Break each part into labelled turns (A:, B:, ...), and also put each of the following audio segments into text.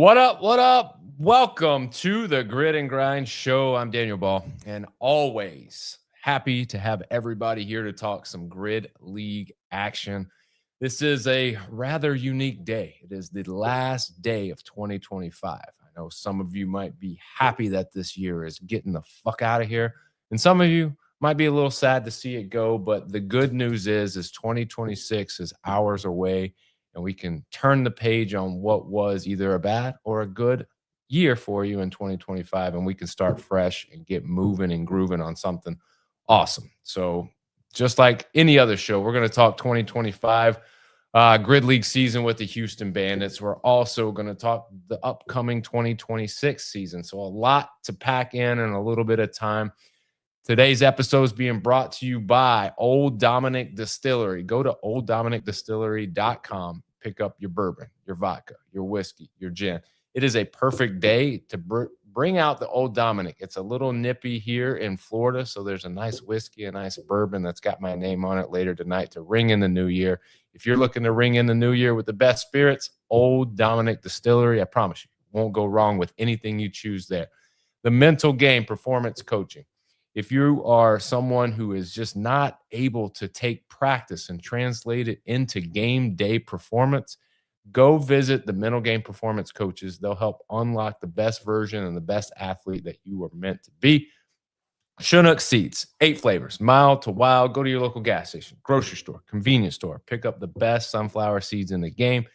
A: What up? What up? Welcome to the Grit and Grind Show. I'm Daniel Ball, and always happy to have everybody here to talk some Grid League action. This is a rather unique day. It is the last day of 2025. I know some of you might be happy that this year is getting the fuck out of here, and some of you might be a little sad to see it go, but the good news is 2026 is hours away, and we can turn the page on what was either a bad or a good year for you in 2025, and we can start fresh and get moving and grooving on something awesome. So just like any other show, we're going to talk 2025 Grid League season with the Houston Bandits. We're also going to talk the upcoming 2026 season. So a lot to pack in a little bit of time. Today's episode is being brought to you by Old Dominick Distillery. Go to olddominickdistillery.com. Pick up your bourbon, your vodka, your whiskey, your gin. It is a perfect day to bring out the Old Dominick. It's a little nippy here in Florida, so there's a nice whiskey, a nice bourbon that's got my name on it later tonight to ring in the new year. If you're looking to ring in the new year with the best spirits, Old Dominick Distillery, I promise you, won't go wrong with anything you choose there. The mental game, performance coaching. If you are someone who is just not able to take practice and translate it into game day performance, go visit the mental game performance coaches. They'll help unlock the best version and the best athlete that you are meant to be. Chinook seeds, 8 flavors, mild to wild. Go to your local gas station, grocery store, convenience store. Pick up the best sunflower seeds in the game.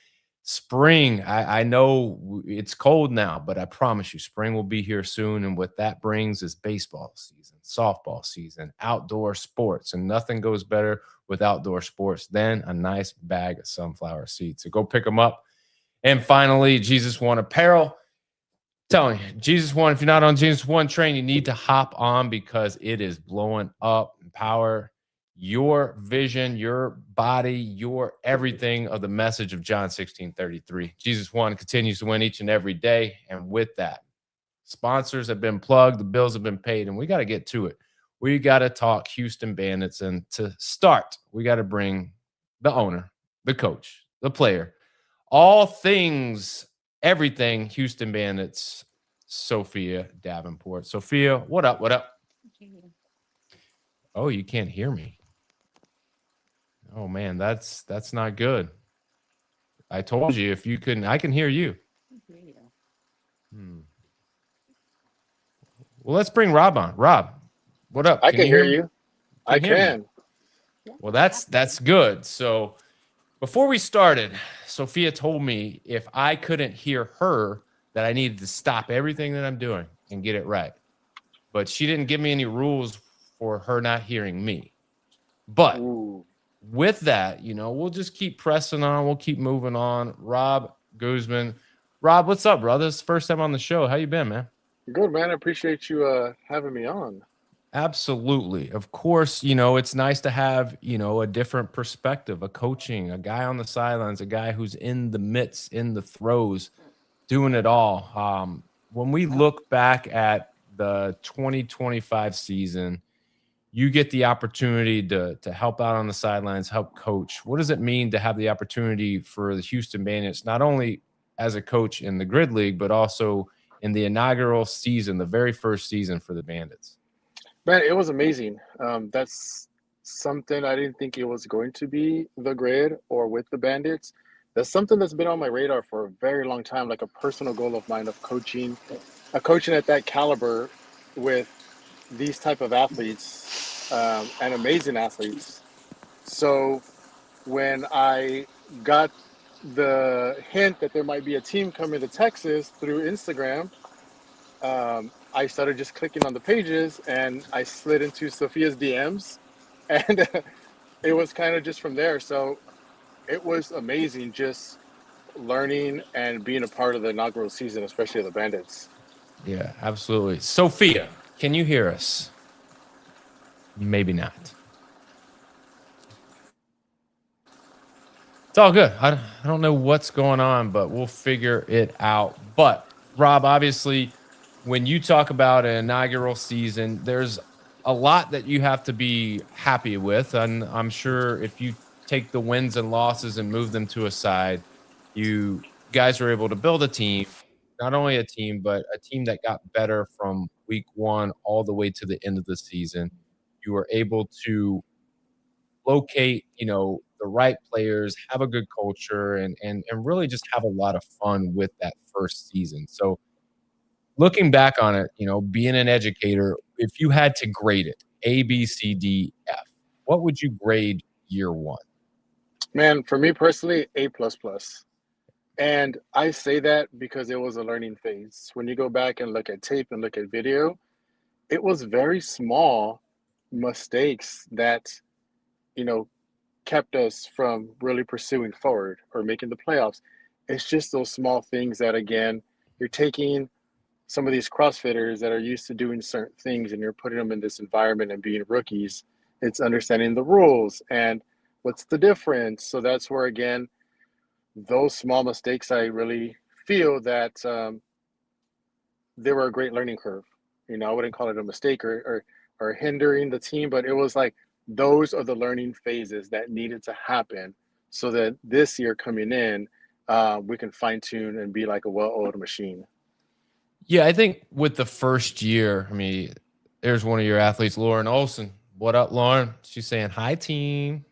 A: Spring, I know it's cold now, but I promise you spring will be here soon. And what that brings is baseball season, softball season, outdoor sports. And nothing goes better with outdoor sports than a nice bag of sunflower seeds. So go pick them up. And finally, Jesus One apparel. Telling you, Jesus One, if you're not on Jesus One train, you need to hop on because it is blowing up in power. Your vision, your body, your everything of the message of John 16:33. Jesus One continues to win each and every day. And with that, sponsors have been plugged, the bills have been paid, and we got to get to it. We got to talk Houston Bandits. And to start, we got to bring the owner, the coach, the player, all things, everything Houston Bandits, Sophia Davenport. Sophia, what up? What up? Oh, you can't hear me. Oh man, that's not good. I told you if you couldn't, I can hear you. Well, let's bring Rob on. Rob, what up?
B: I can hear you. I can.
A: Well, that's good. So before we started, Sophia told me if I couldn't hear her, that I needed to stop everything that I'm doing and get it right. But she didn't give me any rules for her not hearing me. But with that, we'll just keep pressing on. We'll keep moving on. Rob Guzman. Rob, what's up, brother? This is the first time on the show. How you been, man?
B: Good, man. I appreciate you having me on.
A: Absolutely. Of course, it's nice to have, a different perspective, a coaching, a guy on the sidelines, a guy who's in the midst, in the throes, doing it all. When we look back at the 2025 season, you get the opportunity to help out on the sidelines, help coach. What does it mean to have the opportunity for the Houston Bandits, not only as a coach in the Grid League, but also in the inaugural season, the very first season for the Bandits?
B: Man, it was amazing. That's something I didn't think it was going to be the Grid or with the Bandits. That's something that's been on my radar for a very long time, like a personal goal of mine of coaching at that caliber with these type of athletes and amazing athletes. So when I got the hint that there might be a team coming to Texas through Instagram, I started just clicking on the pages and I slid into Sophia's DMs, and it was kind of just from there. So it was amazing just learning and being a part of the inaugural season, especially the Bandits.
A: Yeah, absolutely. Sophia, can you hear us? Maybe not. It's all good. I don't know what's going on, but we'll figure it out. But Rob, obviously, when you talk about an inaugural season, there's a lot that you have to be happy with. And I'm sure if you take the wins and losses and move them to a side, you guys were able to build a team, not only a team, but a team that got better from week 1 all the way to the end of the season. You were able to locate, the right players, have a good culture, and really just have a lot of fun with that first season. So looking back on it, being an educator, if you had to grade it, A, B, C, D, F, what would you grade year 1?
B: Man, for me personally, A plus plus. And I say that because it was a learning phase. When you go back and look at tape and look at video, it was very small mistakes that, you know, kept us from really pursuing forward or making the playoffs. It's just those small things that, again, you're taking some of these CrossFitters that are used to doing certain things and you're putting them in this environment and being rookies. It's understanding the rules and what's the difference. So that's where, again, those small mistakes, I really feel that they were a great learning curve. I wouldn't call it a mistake or hindering the team, but it was like those are the learning phases that needed to happen so that this year coming in, we can fine tune and be like a well-oiled machine.
A: Yeah, I think with the first year, I mean, there's one of your athletes, Lauren Olson. What up, Lauren? She's saying hi, team.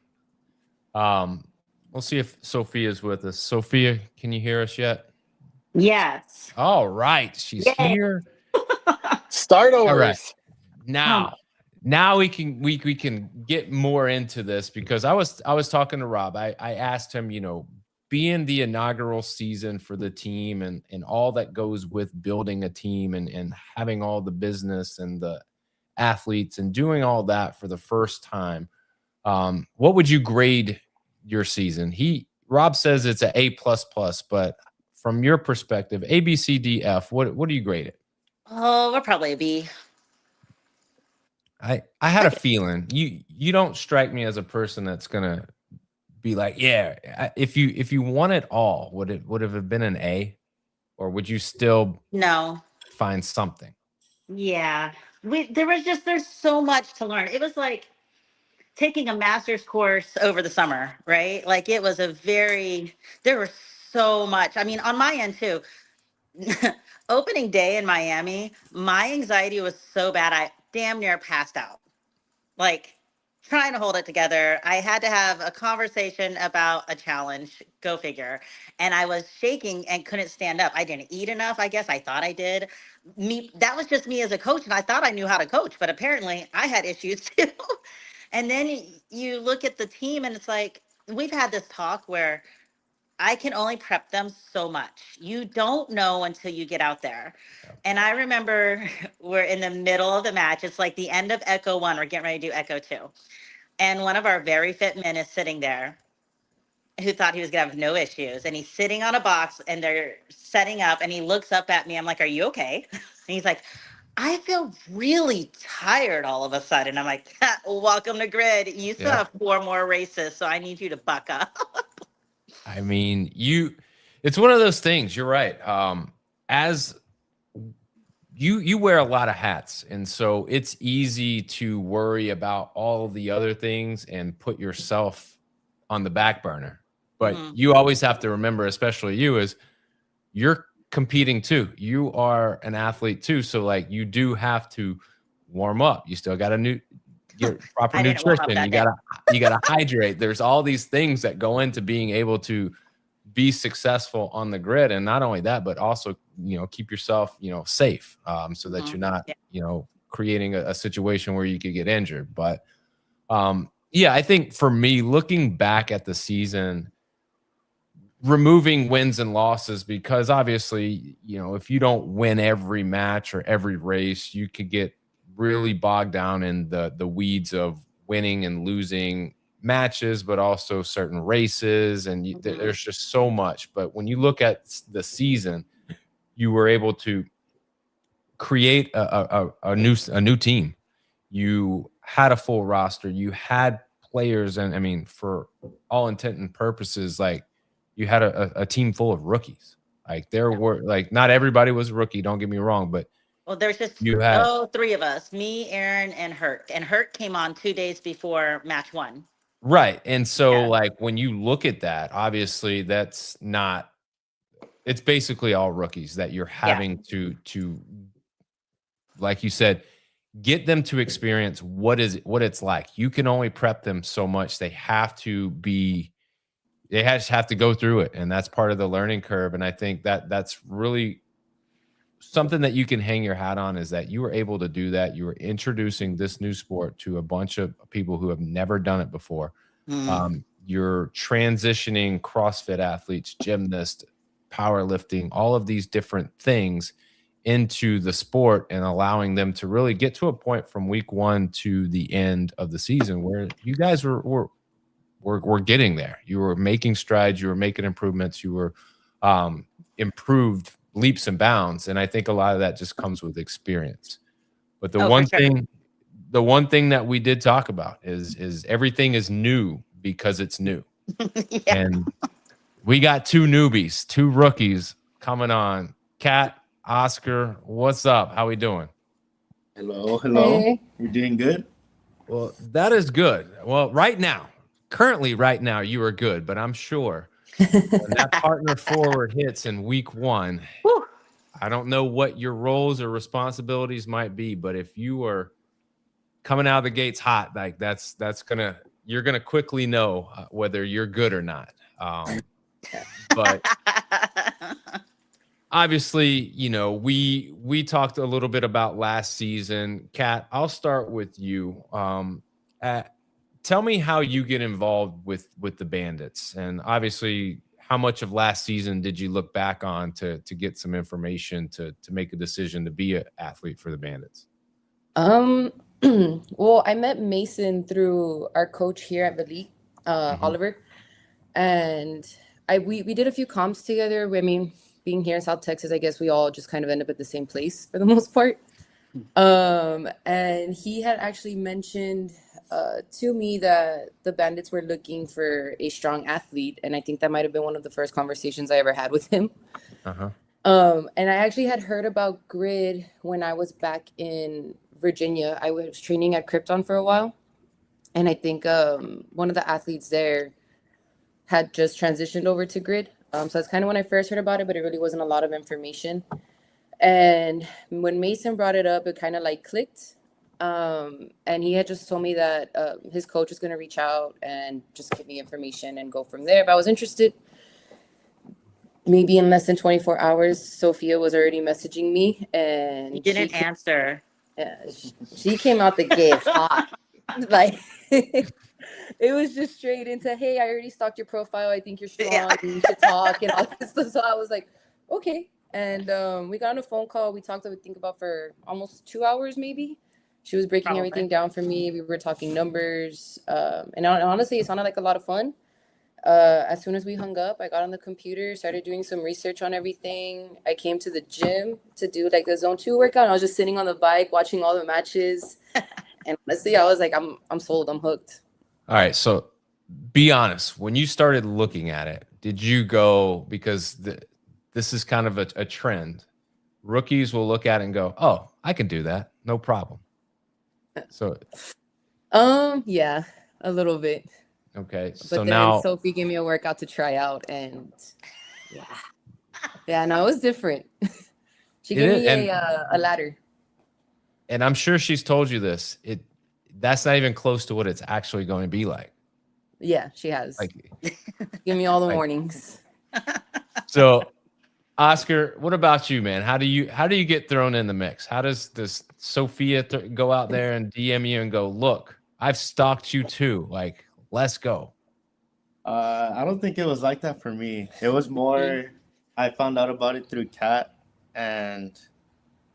A: Um, we'll see if Sophia's with us. Sophia, can you hear us yet?
C: Yes.
A: All right, she's
C: Yay.
A: here.
B: Start
A: All right,
B: overs.
A: now we can get more into this because I was talking to Rob. I asked him, being the inaugural season for the team and all that goes with building a team and having all the business and the athletes and doing all that for the first time. What would you grade your season? Rob says it's an A plus plus, but from your perspective, A, B, C, D, F, what do you grade it?
C: Oh, we're probably a B.
A: I had a feeling you don't strike me as a person that's gonna be like, yeah. If you won it all, would it have been an A, or would you still
C: No.
A: find something?
C: Yeah. There's so much to learn. It was like taking a master's course over the summer, right? Like there was so much. I mean, on my end too. Opening day in Miami, my anxiety was so bad I damn near passed out. Like trying to hold it together. I had to have a conversation about a challenge, go figure. And I was shaking and couldn't stand up. I didn't eat enough, I guess. I thought I did. That was just me as a coach. And I thought I knew how to coach, but apparently I had issues too. And then you look at the team and it's like, we've had this talk where I can only prep them so much. You don't know until you get out there. And I remember we're in the middle of the match. It's like the end of Echo 1. We're getting ready to do Echo 2. And one of our very fit men is sitting there who thought he was going to have no issues. And he's sitting on a box and they're setting up and he looks up at me. I'm like, are you okay? And he's like, I feel really tired all of a sudden. I'm like, welcome to grid. You still have 4 more races. So I need you to buck up.
A: I mean, it's one of those things. You're right. As you wear a lot of hats, and so it's easy to worry about all the other things and put yourself on the back burner. But you always have to remember, especially you, is you're competing too. You are an athlete too, so like you do have to warm up. You still got to get proper nutrition. You gotta hydrate. There's all these things that go into being able to be successful on the grid, and not only that, but also keep yourself safe, so that you're not creating a situation where you could get injured. But yeah, I think for me, looking back at the season, removing wins and losses, because obviously if you don't win every match or every race, you could get really bogged down in the weeds of winning and losing matches, but also certain races, and there's just so much. But when you look at the season, you were able to create a new team. You had a full roster. You had players, and I mean, for all intent and purposes, like you had a team full of rookies. Like there were not everybody was a rookie. Don't get me wrong, but
C: well, there's just 3 of us, me, Aaron, and Hurt. And Hurt came on 2 days before match 1.
A: Right. And so like when you look at that, obviously it's basically all rookies that you're having to like you said, get them to experience what it's like. You can only prep them so much. They have to go through it, and that's part of the learning curve. And I think that that's really something that you can hang your hat on, is that you were able to do that. You were introducing this new sport to a bunch of people who have never done it before. You're transitioning CrossFit athletes, gymnasts, powerlifting, all of these different things into the sport, and allowing them to really get to a point from week 1 to the end of the season where you guys were getting there. You were making strides, you were making improvements, you were improved leaps and bounds. And I think a lot of that just comes with experience. But the one thing that we did talk about is everything is new because it's new. And we got 2 newbies, 2 rookies coming on. Kat, Oscar, what's up? How we doing?
D: Hello.
E: Hey.
D: We're doing good.
A: Well, that is good. Well, currently right now, you are good, but I'm sure when that partner forward hits in week 1, I don't know what your roles or responsibilities might be, but if you are coming out of the gates hot, like you're gonna quickly know whether you're good or not. But obviously, we talked a little bit about last season. Kat, I'll start with you. Tell me how you get involved with the Bandits, and obviously, how much of last season did you look back on to get some information to make a decision to be an athlete for the Bandits?
E: Well, I met Mason through our coach here at the league, Oliver, and we did a few comps together. I mean, being here in South Texas, I guess we all just kind of end up at the same place for the most part. And he had actually mentioned to me that the Bandits were looking for a strong athlete, and I think that might have been one of the first conversations I ever had with him. And I actually had heard about grid when I was back in Virginia. I was training at Krypton for a while, and I think one of the athletes there had just transitioned over to grid. So that's kind of when I first heard about it, but it really wasn't a lot of information. And when Mason brought it up, it kind of like clicked. And he had just told me that his coach was going to reach out and just give me information and go from there. If I was interested, maybe in less than 24 hours, Sophia was already messaging me, and
C: you didn't answer.
E: Yeah, she came out the gate hot. Like, it was just straight into, hey, I already stalked your profile. I think you're strong. We should talk and all this stuff. So I was like, okay. And we got on a phone call. We talked, I would think, about for almost 2 hours, maybe. She was breaking everything down for me. We were talking numbers. And honestly, it sounded like a lot of fun. As soon as we hung up, I got on the computer, started doing some research on everything. I came to the gym to do like the zone 2 workout. And I was just sitting on the bike, watching all the matches. And honestly, I was like, I'm sold. I'm hooked.
A: All right. So be honest. When you started looking at it, did you go, because this is kind of a trend. Rookies will look at it and go, oh, I can do that. No problem. So,
E: yeah, a little bit.
A: Okay.
E: But
A: so
E: then
A: now
E: Sophie gave me a workout to try out, and yeah, no, it was different. She gave me a ladder.
A: And I'm sure she's told you this. That's not even close to what it's actually going to be like.
E: Yeah, she has. Like, give me all the warnings.
A: So, Oscar, what about you, man? How do you get thrown in the mix? How does this Sophia go out there and DM you and go, look, I've stalked you too. Like, let's go.
D: I don't think it was like that for me. It was more, I found out about it through Kat, and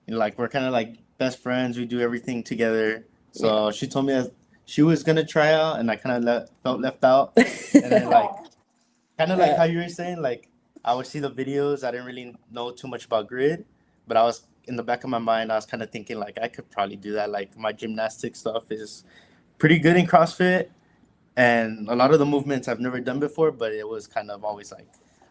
D: like we're kind of like best friends. We do everything together. So she told me that she was gonna try out, and I kind of felt left out. And then like, kind of like how you were saying, like I would see the videos. I didn't really know too much about grid, but I was in the back of my mind, I was kind of thinking like I could probably do that. Like my gymnastic stuff is pretty good in CrossFit. And a lot of the movements I've never done before, but it was kind of always like,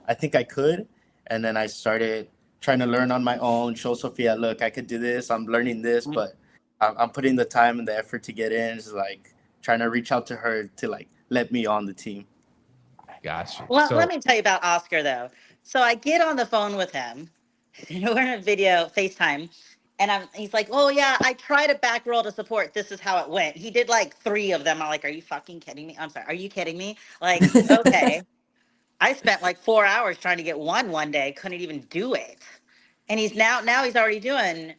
D: I think I could. And then I started trying to learn on my own, show Sophia, look, I could do this. I'm learning this, but I'm putting the time and the effort to get in. It's like trying to reach out to her to like let me on the team.
A: Gotcha.
C: Well, let me tell you about Oscar, though. So I get on the phone with him. We're in a video FaceTime. And he's like, oh yeah, I tried a back roll to support. This is how it went. He did like 3 of them. I'm like, are you fucking kidding me? I'm sorry. Are you kidding me? Like, okay. I spent like 4 hours trying to get one day. Couldn't even do it. And he's now he's already doing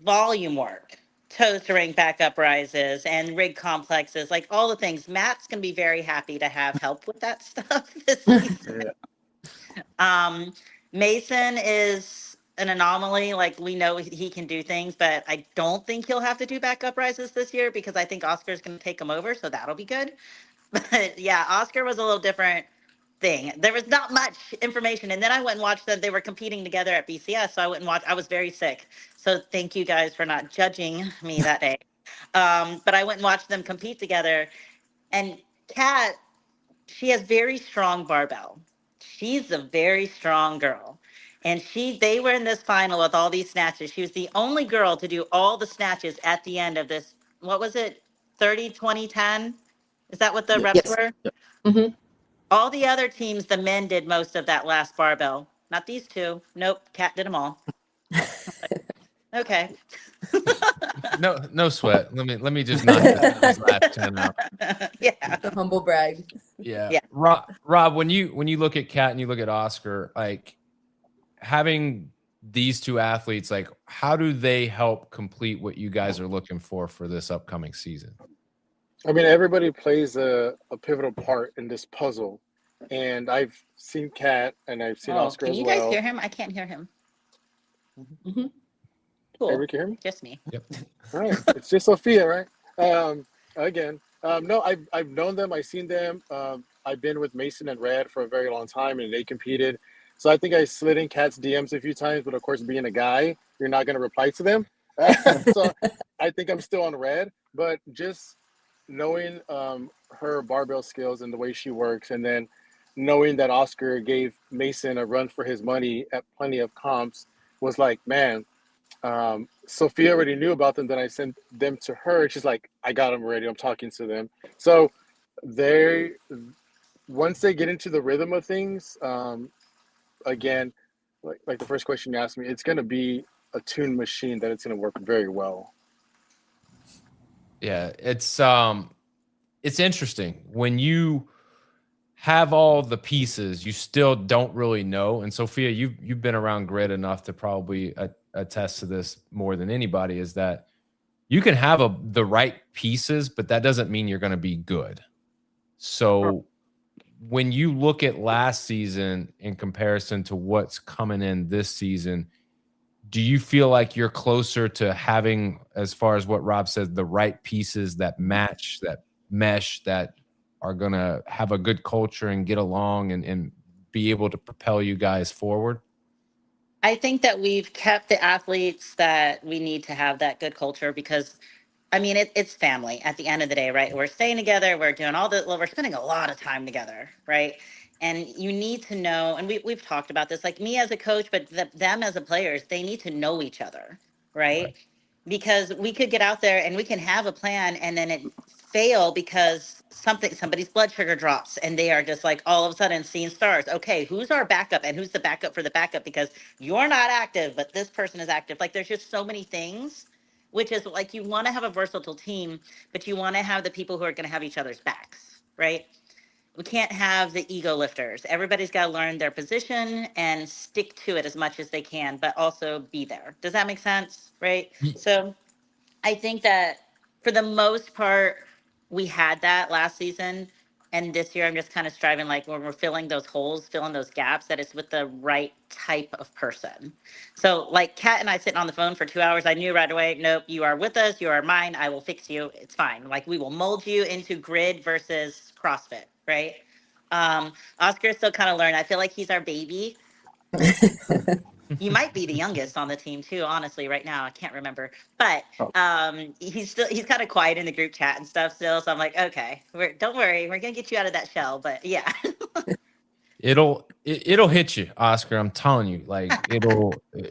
C: volume work, toes to ring backup rises and rig complexes, like all the things. Matt's gonna be very happy to have help with that stuff this season. Mason is an anomaly. Like, we know he can do things, but I don't think he'll have to do backup rises this year because I think Oscar's going to take him over. So that'll be good. But yeah, Oscar was a little different thing. There was not much information. And then I went and watched them. They were competing together at BCS. So I went and watched. I was very sick. So thank you guys for not judging me that day. But I went and watched them compete together. And Kat, she has very strong barbell. She's a very strong girl. And they were in this final with all these snatches. She was the only girl to do all the snatches at the end of this. What was it? 30, 20, 10? Is that what the reps
E: Yes.
C: were?
E: Mm-hmm.
C: All the other teams, the men did most of that last barbell. Not these two. Nope. Kat did them all. Okay.
A: No sweat. Let me just knock this last 10 out.
C: Yeah.
E: The humble brag.
A: Yeah. Rob, when you look at Kat and you look at Oscar, like, having these two athletes, like, how do they help complete what you guys are looking for this upcoming season?
B: I mean, everybody plays a pivotal part in this puzzle, and I've seen Kat and I've seen Oscar
C: can
B: as
C: you
B: well.
C: guys hear him? I can't hear him.
E: Mm-hmm.
C: Cool.
B: Everybody can hear me?
C: Just me.
A: Yep.
B: All right. It's just Sophia, right? Again, no, I've known them. I've seen them. I've been with Mason and Red for a very long time, and they competed. So I think I slid in Kat's DMs a few times, but of course, being a guy, you're not going to reply to them. So I think I'm still on Red, but just knowing her barbell skills and the way she works, and then knowing that Oscar gave Mason a run for his money at plenty of comps was like, man, Sophia already knew about them. Then I sent them to her. She's like, I got them already. I'm talking to them. So once they get into the rhythm of things, again, like the first question you asked me, it's going to be a tuned machine that it's going to work very well.
A: Yeah, it's interesting when you have all the pieces, you still don't really know. And Sophia, you've been around grid enough to probably attest to this more than anybody, is that you can have the right pieces, but that doesn't mean you're going to be good. So when you look at last season in comparison to what's coming in this season, do you feel like you're closer to having, as far as what Rob said, the right pieces that match, that mesh, that are going to have a good culture and get along and be able to propel you guys forward?
C: I think that we've kept the athletes that we need to have that good culture because, I mean, it's family at the end of the day, right? We're staying together. We're doing we're spending a lot of time together, right? And you need to know, and we've talked about this, like me as a coach, but them as a players, they need to know each other, right? Because we could get out there and we can have a plan and then it fail because somebody's blood sugar drops and they are just like all of a sudden seeing stars. Okay, who's our backup and who's the backup for the backup? Because you're not active, but this person is active. Like, there's just so many things, which is like, you want to have a versatile team, but you want to have the people who are going to have each other's backs, right? We can't have the ego lifters. Everybody's got to learn their position and stick to it as much as they can, but also be there. Does that make sense? Right? So I think that for the most part, we had that last season. And this year, I'm just kind of striving, like, when we're filling those holes, filling those gaps, that it's with the right type of person. So, like, Kat and I sitting on the phone for 2 hours, I knew right away, nope, you are with us, you are mine, I will fix you, it's fine. Like, we will mold you into grid versus CrossFit, right? Oscar's still kind of learning. I feel like he's our baby. You might be the youngest on the team too, honestly, right now. I can't remember. But he's kind of quiet in the group chat and stuff still. So I'm like, okay, don't worry, we're gonna get you out of that shell. But yeah.
A: It'll hit you, Oscar. I'm telling you, like,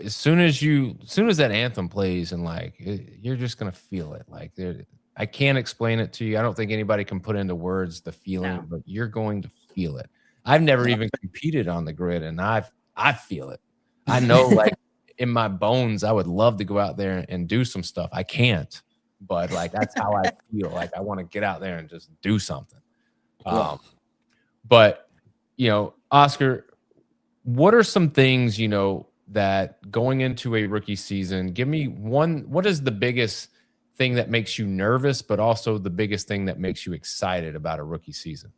A: as soon as that anthem plays, and like you're just gonna feel it. Like, I can't explain it to you. I don't think anybody can put into words the feeling, but you're going to feel it. I've never even competed on the grid, and I've I feel it. I know, like in my bones, I would love to go out there and do some stuff. I can't, but like that's how I feel. Like I want to get out there and just do something. But Oscar, what are some things that going into a rookie season? Give me one. What is the biggest thing that makes you nervous, but also the biggest thing that makes you excited about a rookie season?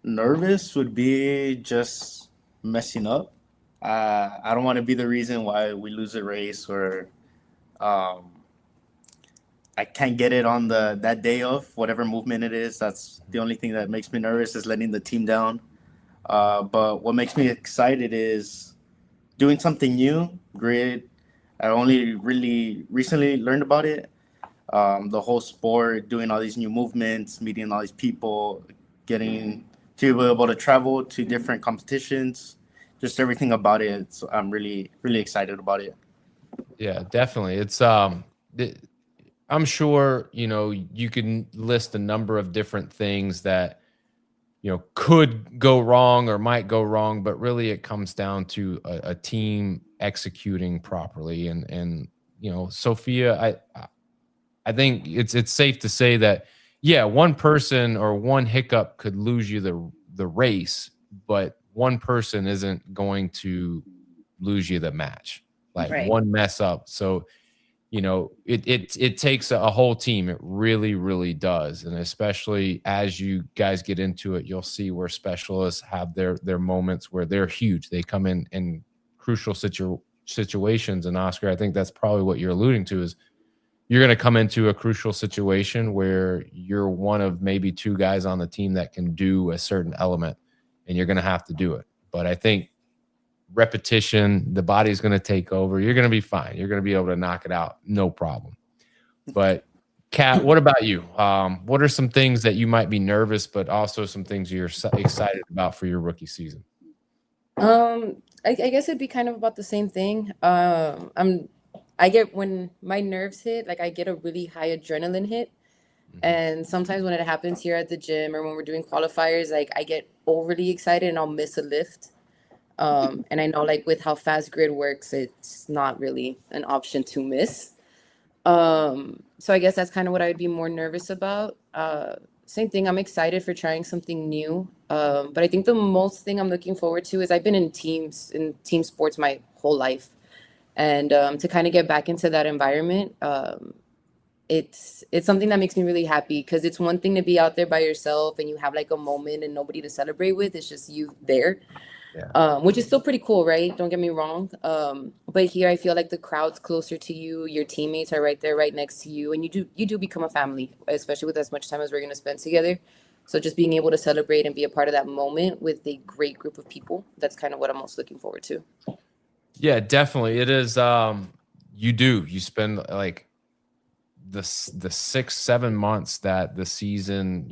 D: Nervous would be just messing up. I don't want to be the reason why we lose a race, or I can't get it on that day of whatever movement it is. That's the only thing that makes me nervous, is letting the team down. But what makes me excited is doing something new. Grid. I only really recently learned about it. The whole sport, doing all these new movements, meeting all these people, getting to be able to travel to different competitions, just everything about it. So I'm really, really excited about it.
A: Yeah, definitely. It's I'm sure you can list a number of different things that could go wrong or might go wrong, but really it comes down to a team executing properly. And Sophia, I think it's safe to say that, yeah, one person or one hiccup could lose you the race, but one person isn't going to lose you the match. Like
C: Right.
A: one mess up. So it takes a whole team. It really, really does. And especially as you guys get into it, you'll see where specialists have their moments where they're huge. They come in crucial situations. And Oscar, I think that's probably what you're alluding to, is you're going to come into a crucial situation where you're one of maybe two guys on the team that can do a certain element, and you're going to have to do it. But I think repetition, the body's going to take over. You're going to be fine. You're going to be able to knock it out, no problem. But Kat, what about you? What are some things that you might be nervous, but also some things you're excited about for your rookie season?
E: I guess it'd be kind of about the same thing. I get, when my nerves hit, like I get a really high adrenaline hit. And sometimes when it happens here at the gym or when we're doing qualifiers, like I get overly excited and I'll miss a lift. And I know, like, with how fast grid works, it's not really an option to miss. So I guess that's kind of what I'd be more nervous about. Same thing. I'm excited for trying something new. But I think the most thing I'm looking forward to is I've been in team sports my whole life. And to kind of get back into that environment, it's something that makes me really happy, because it's one thing to be out there by yourself and you have like a moment and nobody to celebrate with. It's just you there.
A: Yeah.
E: Which is still pretty cool, right? Don't get me wrong. But here I feel like the crowd's closer to you. Your teammates are right there, right next to you. And you do become a family, especially with as much time as we're going to spend together. So just being able to celebrate and be a part of that moment with a great group of people, that's kind of what I'm most looking forward to.
A: Yeah, definitely. It is. You spend like the 6-7 months that the season,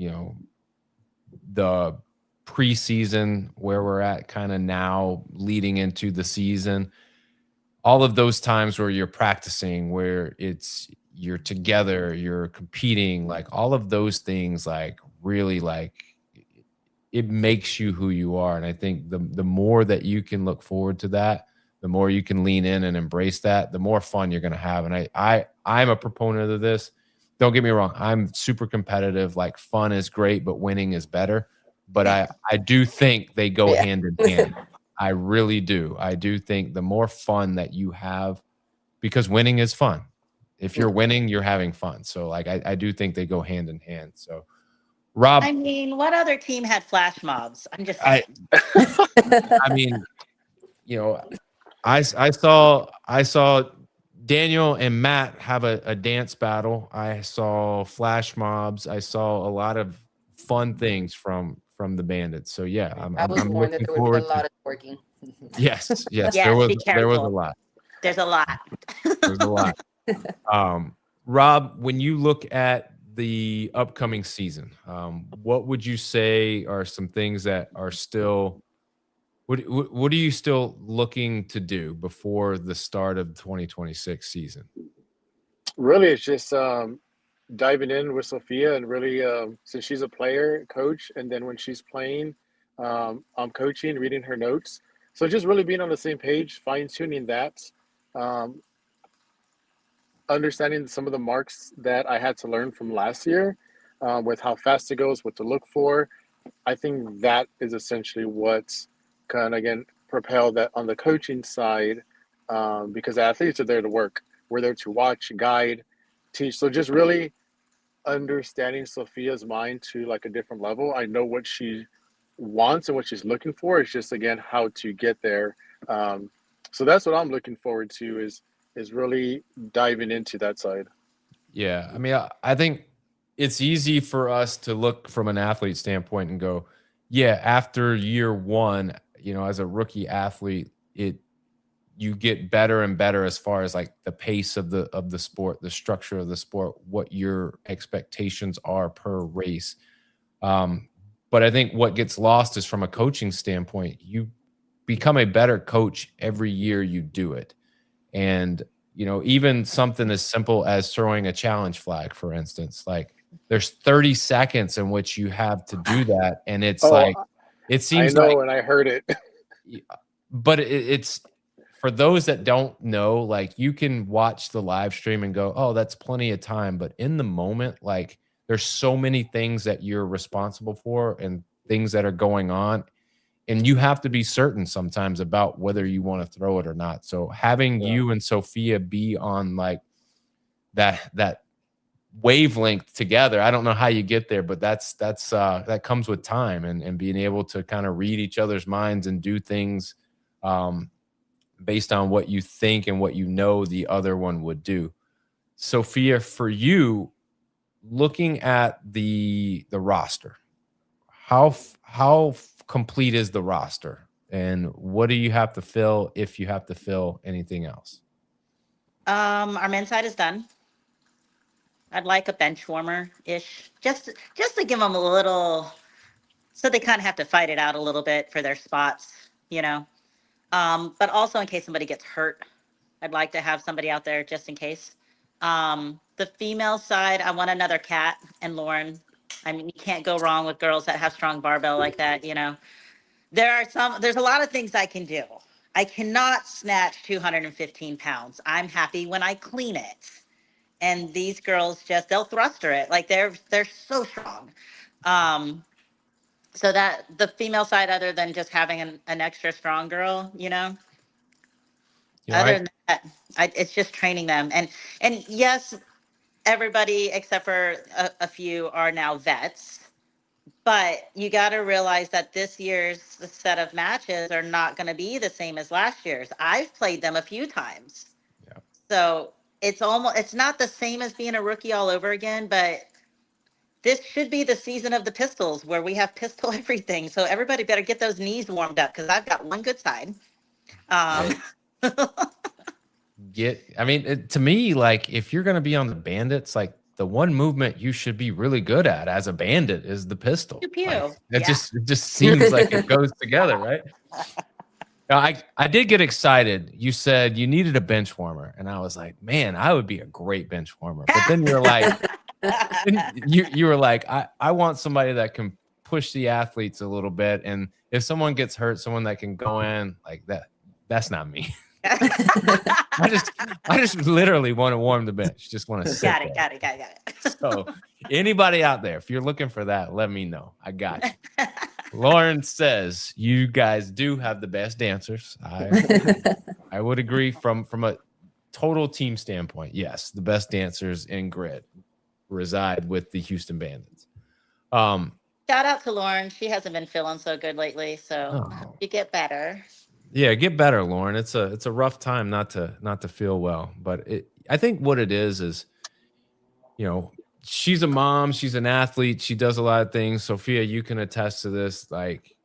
A: the preseason where we're at kind of now leading into the season, all of those times where you're practicing, where you're together, you're competing, like all of those things, like really, like it makes you who you are. And I think the more that you can look forward to that, the more you can lean in and embrace that, the more fun you're going to have. And I'm a proponent of this. Don't get me wrong. I'm super competitive. Like, fun is great, but winning is better. But I do think they go hand in hand. I really do. I do think the more fun that you have, because winning is fun. If you're winning, you're having fun. So like, I do think they go hand in hand. So Rob,
C: I mean, what other team had flash mobs? I'm just
A: I mean, I saw Daniel and Matt have a dance battle. I saw flash mobs. I saw a lot of fun things from the Bandits. So yeah, I'm
E: warned that
A: looking
E: there would be
A: forward
E: a lot
A: to.
E: of twerking.
A: Yes,
C: yes,
A: there was
C: be
A: a
C: careful.
A: lot.
C: There's a lot.
A: There's a lot. Rob, when you look at the upcoming season, what would you say are some things that are still, what are you still looking to do before the start of the 2026 season?
B: Really, it's just diving in with Sophia, and really, since she's a player, coach, and then when she's playing, I'm coaching, reading her notes. So just really being on the same page, fine tuning that, um, understanding some of the marks that I had to learn from last year, with how fast it goes, what to look for. I think that is essentially what's kind of, again, propel that on the coaching side, because athletes are there to work. We're there to watch, guide, teach. So just really understanding Sophia's mind to like a different level. I know what she wants and what she's looking for. It's just, again, how to get there. So that's what I'm looking forward to, is really diving into that side.
A: Yeah. I mean, I think it's easy for us to look from an athlete standpoint and go, yeah, after year one, you know, as a rookie athlete, you get better and better as far as like the pace of the sport, the structure of the sport, what your expectations are per race. But I think what gets lost is from a coaching standpoint, you become a better coach every year you do it. And, you know, even something as simple as throwing a challenge flag, for instance, like there's 30 seconds in which you have to do that. And it's like, it
B: I
A: seems like,
B: know, and I heard it.
A: but it's for those that don't know, like you can watch the live stream and go, oh, that's plenty of time. But in the moment, like there's so many things that you're responsible for and things that are going on. And you have to be certain sometimes about whether you want to throw it or not. So having you and Sophia be on like that wavelength together, I don't know how you get there, but that comes with time and being able to kind of read each other's minds and do things based on what you think and what you know the other one would do. Sophia, for you, looking at the roster, how complete is the roster, and what do you have to fill if you have to fill anything else?
C: Our men's side is done. I'd like a bench warmer ish, just to give them a little, so they kind of have to fight it out a little bit for their spots, you know. But also in case somebody gets hurt, I'd like to have somebody out there just in case. The female side, I want another Kat and Lauren. I mean, you can't go wrong with girls that have strong barbell like that, you know. There's a lot of things I can do. I cannot snatch 215 pounds. I'm happy when I clean it. And these girls they'll thruster it. Like they're so strong. So that the female side, other than just having an extra strong girl, you know, other than that, it's just training them. And yes, everybody except for a few are now vets. But you got to realize that this year's set of matches are not going to be the same as last year's. I've played them a few times. Yeah. So it's not the same as being a rookie all over again, but this should be the season of the pistols where we have pistol everything. So everybody better get those knees warmed up because I've got one good side.
A: To me, like if you're going to be on the Bandits, like the one movement you should be really good at as a bandit is the pistol. Like, it just seems like it goes together, right? Now, I did get excited. You said you needed a bench warmer, and I was like, man, I would be a great bench warmer. But then you're like, you were like, I want somebody that can push the athletes a little bit, and if someone gets hurt, someone that can go in like that. That's not me. I just literally want to warm the bench. Just want to sit there.
C: Got it.
A: So anybody out there, if you're looking for that, let me know. I got you. Lauren says you guys do have the best dancers. I would agree from a total team standpoint. Yes, the best dancers in grid reside with the Houston Bandits.
C: Shout out to Lauren. She hasn't been feeling so good lately, so you get better.
A: Yeah, get better, Lauren. It's a rough time not to feel well, but I think what it is, you know, she's a mom, she's an athlete, she does a lot of things. Sophia, you can attest to this. Like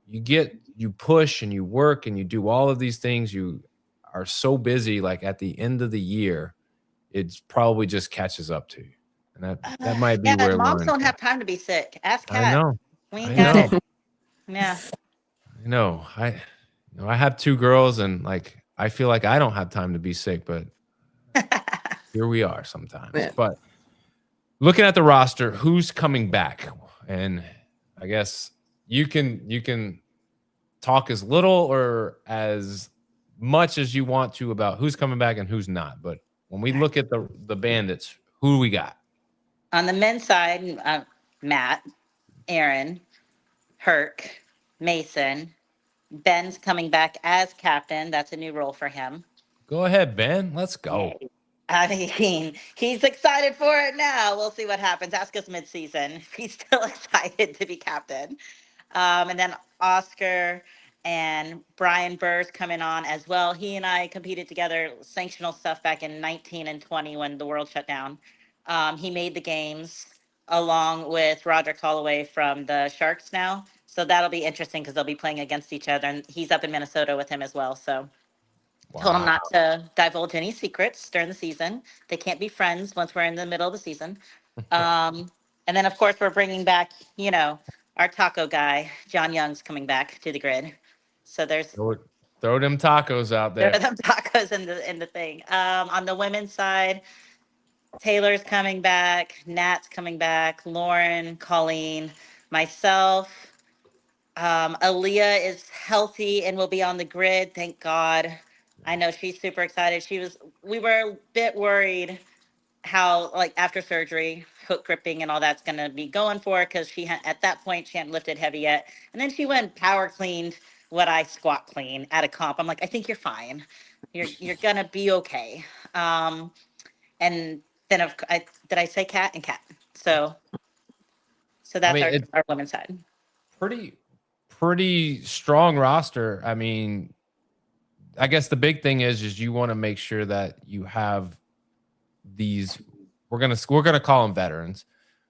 A: you push and you work and you do all of these things. You are so busy. Like at the end of the year, it probably just catches up to you, and that might be where
C: moms
A: Lauren
C: don't have time to be sick. Ask Kat.
A: I know.
C: We ain't got it. Yeah.
A: I know. I have two girls, and like I feel like I don't have time to be sick, but here we are sometimes. Yeah. But looking at the roster, who's coming back? And I guess you can talk as little or as much as you want to about who's coming back and who's not. But when we look at the Bandits, who do we got?
C: On the men's side, Matt, Aaron, Herc, Mason. Ben's coming back as captain. That's a new role for him.
A: Go ahead, Ben. Let's go.
C: Yay. I mean, he's excited for it now. We'll see what happens. Ask us mid-season if he's still excited to be captain. And then Oscar and Brian Burr's coming on as well. He and I competed together, sanctional stuff back in 19 and 20 when the world shut down. He made the games along with Roderick Holloway from the Sharks now. So that'll be interesting because they'll be playing against each other. And he's up in Minnesota with him as well. So told him not to divulge any secrets during the season. They can't be friends once we're in the middle of the season. And then, of course, we're bringing back, our taco guy, John Young's coming back to the grid. So there's
A: throw them tacos out there.
C: Throw them tacos in the thing. On the women's side, Taylor's coming back, Nat's coming back, Lauren, Colleen, myself. Aaliyah is healthy and will be on the grid. Thank God. I know she's super excited. We were a bit worried how, like, after surgery, hook gripping and all that's going to be going for her because at that point she hadn't lifted heavy yet. And then she went power cleaned what I squat clean at a comp. I'm like, I think you're fine. You're going to be okay. And then did I say Cat and Cat? So that's our women's side.
A: Pretty strong roster. I mean, I guess the big thing is you want to make sure that you have these. We're gonna call them veterans.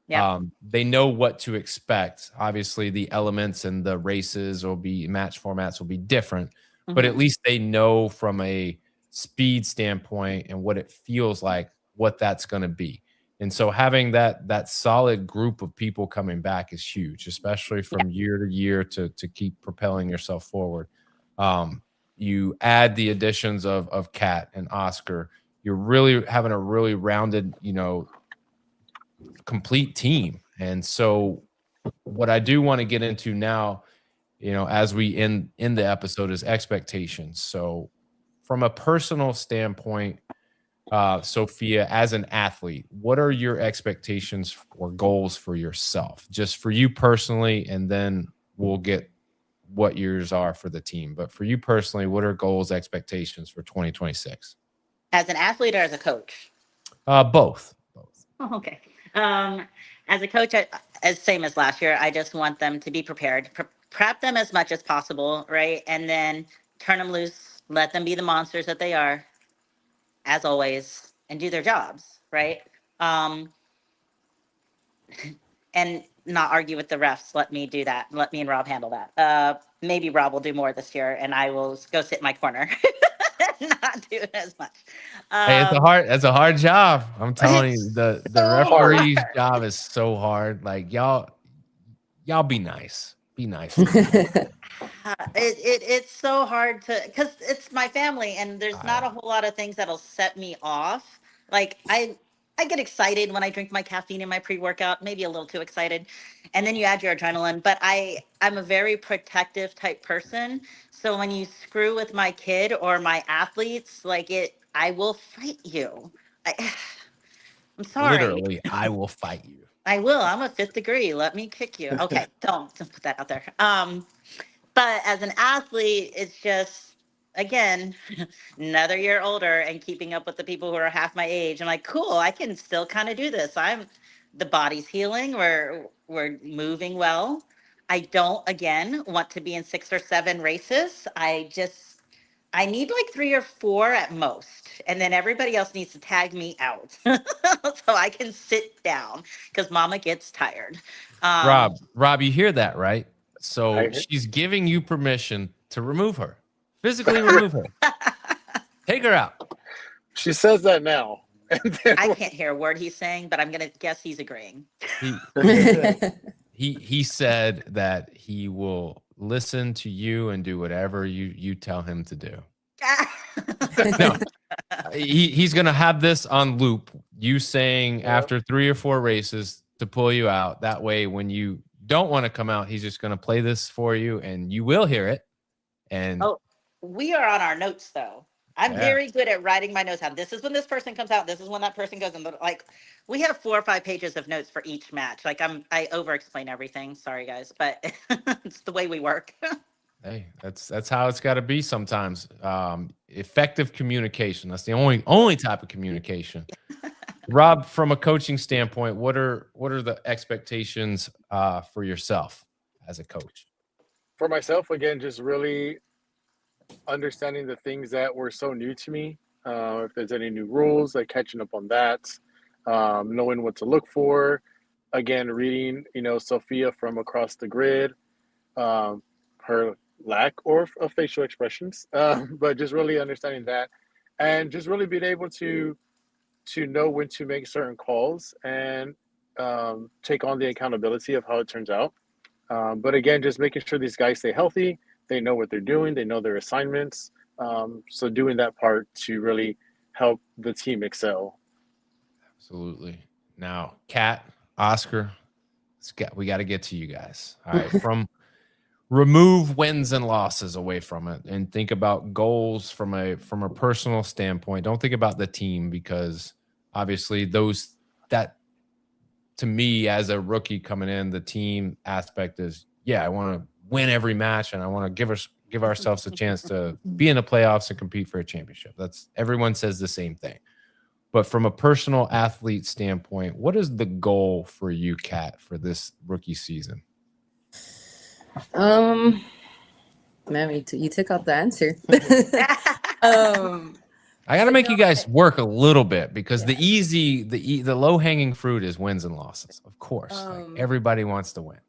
C: Yeah.
A: They know what to expect. Obviously, the elements and the races match formats will be different, but at least they know from a speed standpoint and what it feels like what that's going to be. And so having that solid group of people coming back is huge, especially from year to year to keep propelling yourself forward. You add the additions of Kat and Oscar, you're really having a really rounded, complete team. And so what I do want to get into now, as we end the episode, is expectations. So from a personal standpoint, Sophia, as an athlete, what are your expectations or goals for yourself, just for you personally, and then we'll get what yours are for the team. But for you personally, what are goals, expectations for 2026?
C: As an athlete or as a coach?
A: Both.
C: Oh, okay. As a coach, same as last year, I just want them to be prepared, prep them as much as possible, right? And then turn them loose, let them be the monsters that they are, as always, and do their jobs, right? And not argue with the refs. Let me do that. Let me and Rob handle that. Maybe Rob will do more this year, and I will go sit in my corner, not do it as much.
A: Hey, it's a hard job. I'm telling you, the referee's job is so hard. Like y'all be nice. Be nice.
C: It's so hard because it's my family, and there's not a whole lot of things that'll set me off. Like I get excited when I drink my caffeine and my pre-workout, maybe a little too excited. And then you add your adrenaline. But I'm a very protective type person. So when you screw with my kid or my athletes, I will fight you. I'm sorry.
A: Literally, I will fight you.
C: I will. I'm a 5th degree. Let me kick you. Okay, don't put that out there. But as an athlete, it's just, again, another year older and keeping up with the people who are half my age. I'm like, cool, I can still kind of do this. The body's healing. We're moving well. I don't, again, want to be in 6 or 7 races. I need like 3 or 4 at most. And then everybody else needs to tag me out so I can sit down because mama gets tired.
A: Rob, you hear that, right? So she's giving you permission to remove her, physically remove her. Take her out.
B: She says that now.
C: I can't hear a word he's saying, but I'm going to guess he's agreeing.
A: He said that he will listen to you and do whatever you tell him to do. No, he's going to have this on loop. You saying after 3 or 4 races to pull you out. That way, when you don't want to come out, he's just going to play this for you and you will hear it. And
C: Oh, we are on our notes though. I'm
A: yeah,
C: very good at writing my notes down. This is when this person comes out. This is when that person goes. And like, we have 4 or 5 pages of notes for each match. Like I over explain everything. Sorry guys, but it's the way we work.
A: hey, that's how it's got to be sometimes. Effective communication. That's the only type of communication. Rob, from a coaching standpoint, what are the expectations for yourself as a coach?
B: For myself, again, just really understanding the things that were so new to me. If there's any new rules, like catching up on that, knowing what to look for. Again, reading, Sophia from across the grid, her lack of facial expressions, but just really understanding that, and just really being able to know when to make certain calls and take on the accountability of how it turns out. But again, just making sure these guys stay healthy, they know what they're doing, they know their assignments. So doing that part to really help the team excel.
A: Absolutely. Now, Kat, Oscar, we got to get to you guys. All right, remove wins and losses away from it, and think about goals from a personal standpoint. Don't think about the team, because obviously that to me as a rookie coming in, the team aspect is, yeah, I want to win every match and I want to give ourselves a chance to be in the playoffs and compete for a championship. That's everyone says the same thing. But from a personal athlete standpoint, what is the goal for you, Kat, for this rookie season?
E: Man, you took out the answer.
A: I got to make you guys work a little bit, because the low hanging fruit is wins and losses. Of course, like everybody wants to win.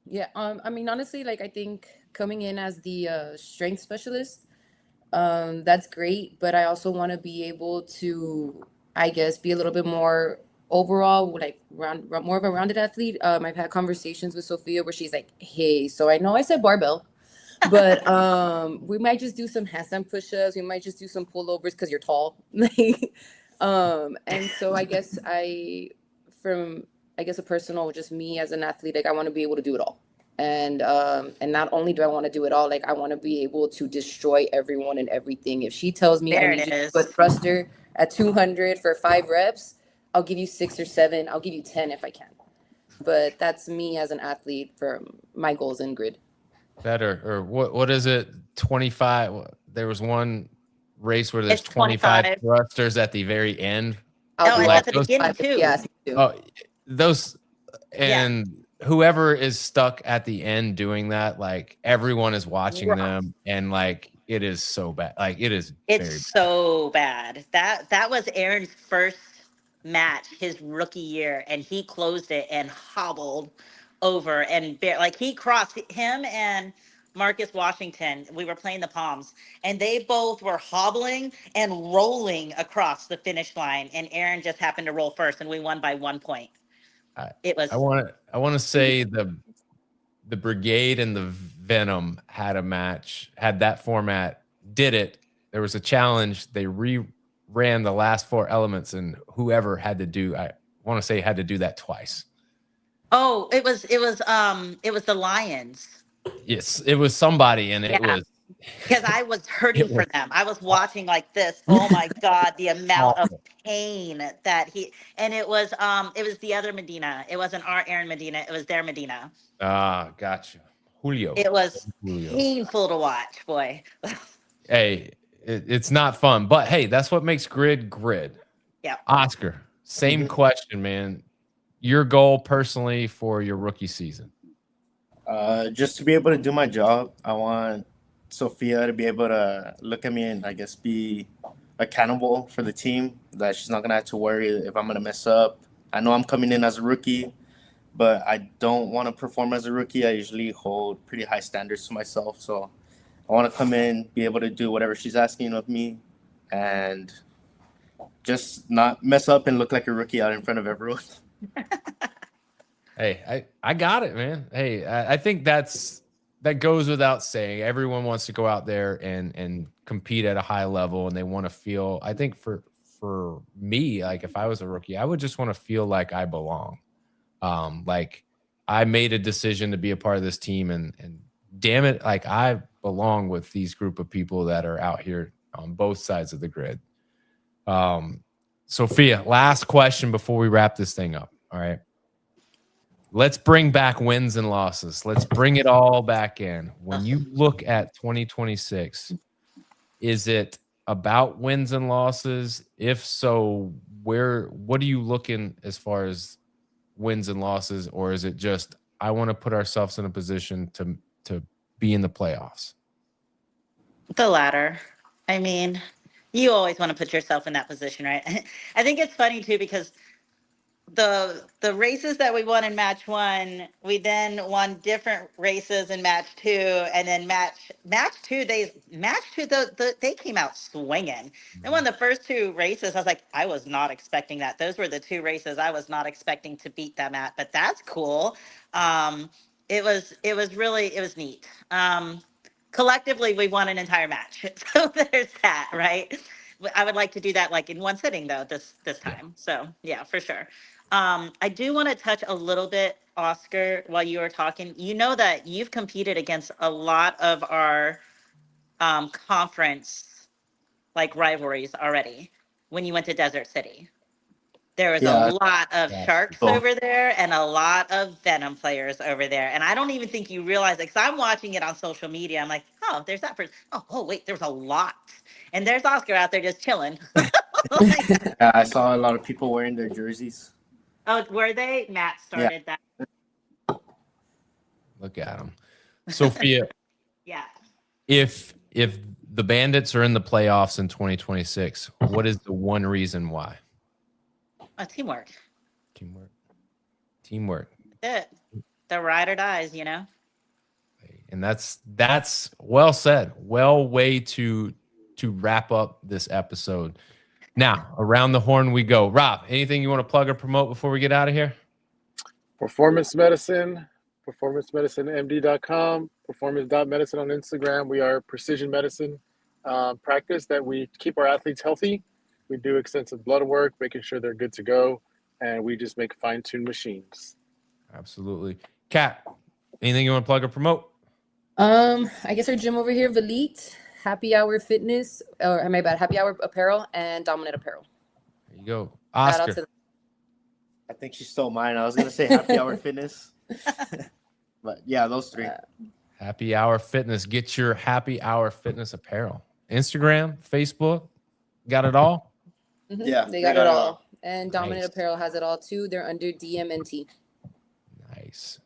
E: Yeah. I mean, honestly, like I think coming in as the strength specialist, that's great. But I also want to be able to, I guess, be a little bit more overall, like more of a rounded athlete. I've had conversations with Sophia where she's like, "Hey, so I know I said barbell, but we might just do some handstand push-ups. We might just do some pullovers because you're tall." And so I guess a personal, just me as an athlete, like I want to be able to do it all. And not only do I want to do it all, like I want to be able to destroy everyone and everything. If she tells me I need you to put thruster at 200 for 5 reps, I'll give you 6 or 7. I'll give you 10 if I can. But that's me as an athlete for my goals in grid.
A: Better, or what is it? 25. There was one race where there's 25 thrusters at the very end.
C: Oh, and at the beginning too.
E: Yes.
A: Oh, those, and whoever is stuck at the end doing that, like everyone is watching them, and like it is so bad. Like it's
C: so bad. That was Aaron's first match, his rookie year, and he closed it and hobbled over, and like he crossed him and Marcus Washington. We were playing the Palms, and they both were hobbling and rolling across the finish line, and Aaron just happened to roll first, and we won by 1 point. It was.
A: I want to say the Brigade and the Venom had a match, had that format, did it. There was a challenge. They ran the last 4 elements, and whoever had to do, I want to say, had to do that twice.
C: Oh, it was the Lions.
A: Yes, it was somebody, and it was,
C: because I was hurting for them. I was watching like this. Oh my God, the amount of pain that it was the other Medina. It wasn't our Aaron Medina. It was their Medina.
A: Ah, gotcha. Julio.
C: It was painful to watch, boy.
A: Hey, it's not fun, but hey, that's what makes grid.
C: Yeah.
A: Oscar, same question, man. Your goal personally for your rookie season?
D: Just to be able to do my job. I want Sophia to be able to look at me and I guess be accountable for the team, that she's not going to have to worry if I'm going to mess up. I know I'm coming in as a rookie, but I don't want to perform as a rookie. I usually hold pretty high standards to myself. So I want to come in, be able to do whatever she's asking of me, and just not mess up and look like a rookie out in front of everyone.
A: Hey, I got it, man. Hey, I think that goes without saying. Everyone wants to go out there and compete at a high level, and they want to feel, I think for me, like if I was a rookie, I would just want to feel like I belong. Like I made a decision to be a part of this team, and damn it, like I belong with these group of people that are out here on both sides of the grid. Sophia, last question before we wrap this thing up. All right. Let's bring back wins and losses. Let's bring it all back in. When you look at 2026, is it about wins and losses? If so, what are you looking as far as wins and losses, or is it just I want to put ourselves in a position to be in the playoffs?
C: The latter. I mean, you always want to put yourself in that position, right? I think it's funny too because the races that we won in match 1, we then won different races in match 2, and then match 2 they came out swinging. And one of the first 2 races, I was like, I was not expecting that. Those were the 2 races I was not expecting to beat them at, but that's cool. It was neat. Collectively, we won an entire match, so there's that, right? I would like to do that like in one sitting though this time. So yeah, for sure. I do want to touch a little bit, Oscar, while you were talking. You know that you've competed against a lot of our conference like rivalries already when you went to Desert City. There was a lot of Sharks over there and a lot of Venom players over there. And I don't even think you realize it, because I'm watching it on social media. I'm like, oh, there's that person. Oh, wait, there's a lot. And there's Oscar out there just chilling.
D: I saw a lot of people wearing their jerseys.
C: Oh, were they? Matt started that.
A: Look at them. Sophia.
C: Yeah.
A: If the Bandits are in the playoffs in 2026, what is the one reason why?
C: Teamwork.
A: Teamwork.
C: That's it. The ride or dies, you know?
A: And that's well said. Well way to wrap up this episode. Now, around the horn we go. Rob, anything you want to plug or promote before we get out of here?
B: Performance Medicine, performancemedicinemd.com, performance.medicine on Instagram. We are precision medicine practice that we keep our athletes healthy. We do extensive blood work, making sure they're good to go, and we just make fine-tuned machines.
A: Absolutely. Kat, anything you want to plug or promote?
E: I guess our gym over here, Velite, Happy Hour Fitness, or my bad, Happy Hour Apparel and Dominant Apparel.
A: There you go. Oscar.
D: I think she stole mine. I was going to say Happy Hour Fitness. But yeah, those 3.
A: Happy Hour Fitness. Get your Happy Hour Fitness apparel. Instagram, Facebook, got it all?
E: Mm-hmm.
D: Yeah,
E: they got it all. And Dominant Apparel has it all too. They're under DMNT.
A: Nice.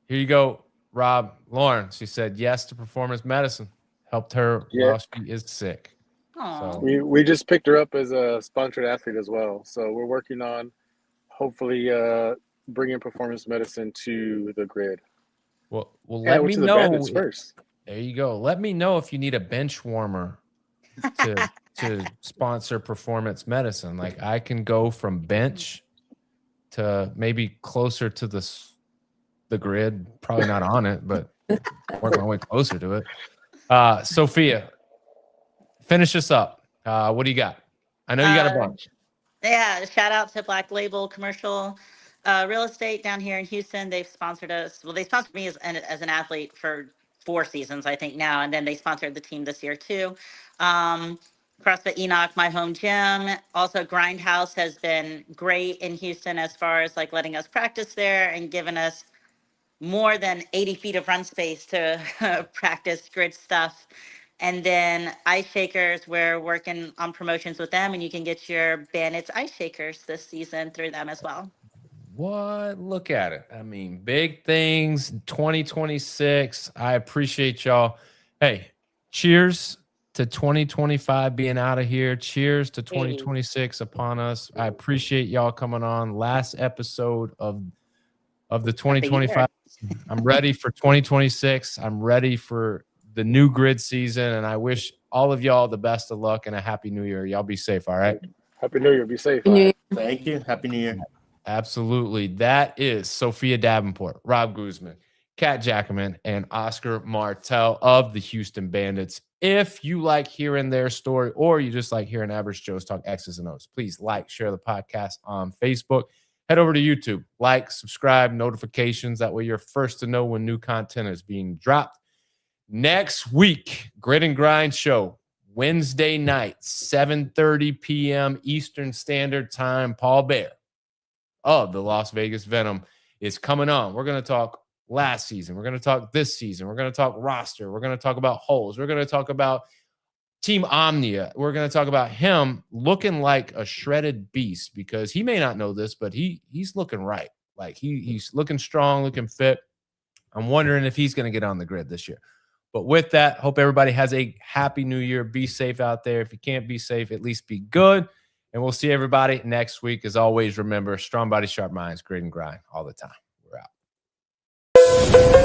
A: Here you go, Rob. Lauren, she said yes to performance medicine. Helped her while she is sick.
C: So.
B: We just picked her up as a sponsored athlete as well. So we're working on hopefully bringing performance medicine to the grid.
A: Well, let me know
B: first.
A: There you go. Let me know if you need a bench warmer to sponsor performance medicine. Like I can go from bench to maybe closer to the grid. Probably not on it, but work my way closer to it. Sophia, finish us up. What do you got? I know you got a bunch.
C: Yeah, shout out to Black Label Commercial Real Estate down here in Houston. They've sponsored us. Well, they sponsored me as an athlete for 4 seasons, I think now, and then they sponsored the team this year too. CrossFit Enoch, my home gym. Also, Grindhouse has been great in Houston as far as like letting us practice there and giving us more than 80 feet of run space to practice grid stuff. And then Ice Shakers, we're working on promotions with them, and you can get your Bandits Ice Shakers this season through them as well.
A: What? Look at it. I mean, big things, 2026. I appreciate y'all. Hey, cheers to 2025 being out of here. Cheers to 2026 upon us. I appreciate y'all coming on. Last episode of the 2025. I'm ready for 2026. I'm ready for the new grid season, and I wish all of y'all the best of luck and a happy new year. Y'all be safe, all right?
B: Happy New Year. Be safe.
D: Thank you. Happy New Year.
A: Absolutely. That is Sophia Davenport, Rob Guzman, Kat Jacaman, and Oscar Martel of the Houston Bandits. If you like hearing their story or you just like hearing Average Joe's talk X's and O's, please like, share the podcast on Facebook. Head over to YouTube, like, subscribe, notifications. That way you're first to know when new content is being dropped. Next week, Grit and Grind show, Wednesday night, 7:30 p.m. Eastern Standard Time. Paul Bear of the Las Vegas Venom is coming on. We're going to talk last season. We're going to talk this season. We're going to talk roster. We're going to talk about holes. We're going to talk about Team Omnia. We're going to talk about him looking like a shredded beast, because he may not know this, but he's looking right. Like he's looking strong, looking fit. I'm wondering if he's going to get on the grid this year. But with that, hope everybody has a happy new year. Be safe out there. If you can't be safe, at least be good. And we'll see everybody next week. As always, remember, strong body, sharp minds, grit and grind all the time. We're out.